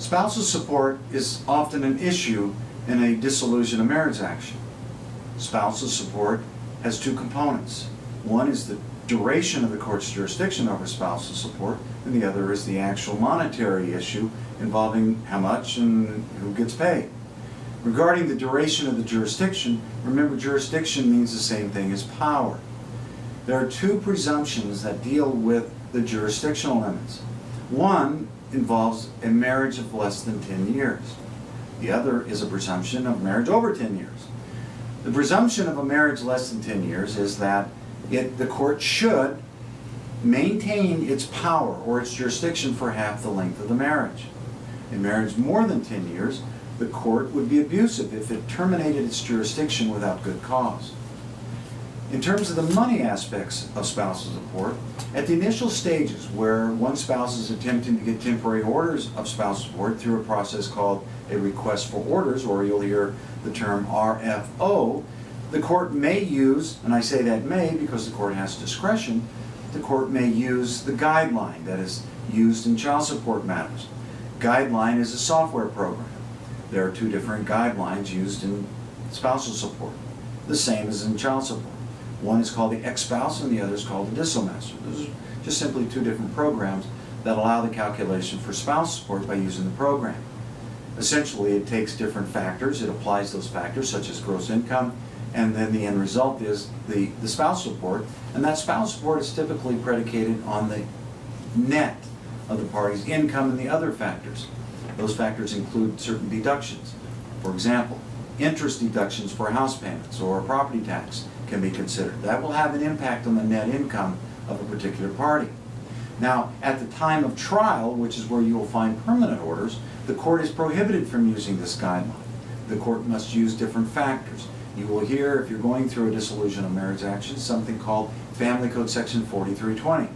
Spousal support is often an issue in a dissolution of marriage action. Spousal support has two components. One is the duration of the court's jurisdiction over spousal support, and the other is the actual monetary issue involving how much and who gets paid. Regarding the duration of the jurisdiction, remember jurisdiction means the same thing as power. There are two presumptions that deal with the jurisdictional limits. One involves a marriage of less than 10 years. The other is a presumption of marriage over 10 years. The presumption of a marriage less than 10 years is that the court should maintain its power or its jurisdiction for half the length of the marriage. In marriage more than 10 years, the court would be abusive if it terminated its jurisdiction without good cause. In terms of the money aspects of spousal support, at the initial stages where one spouse is attempting to get temporary orders of spousal support through a process called a request for orders, or you'll hear the term RFO, the court may use, and I say that may because the court has discretion, the court may use the guideline that is used in child support matters. Guideline is a software program. There are two different guidelines used in spousal support, the same as in child support. One is called the ex-spouse and the other is called the dissomaster. Those are just simply two different programs that allow the calculation for spousal support by using the program. Essentially, it takes different factors, it applies those factors such as gross income, and then the end result is the spousal support, and that spousal support is typically predicated on the net of the party's income and the other factors. Those factors include certain deductions. For example, interest deductions for house payments or property tax can be considered. That will have an impact on the net income of a particular party. Now, at the time of trial, which is where you will find permanent orders, the court is prohibited from using this guideline. The court must use different factors. You will hear, if you're going through a dissolution of marriage action, something called Family Code Section 4320.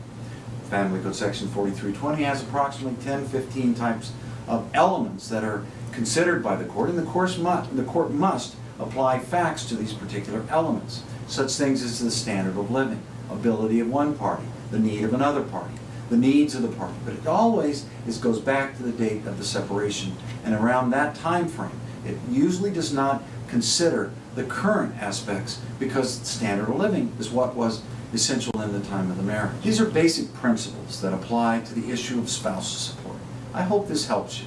Family Code Section 4320 has approximately 10-15 types of elements that are considered by the court, and the court must apply facts to these particular elements. Such things as the standard of living, ability of one party, the need of another party, the needs of the party. But it always goes back to the date of the separation, and around that time frame. It usually does not consider the current aspects because standard of living is what was essential in the time of the marriage. These are basic principles that apply to the issue of spousal support. I hope this helps you.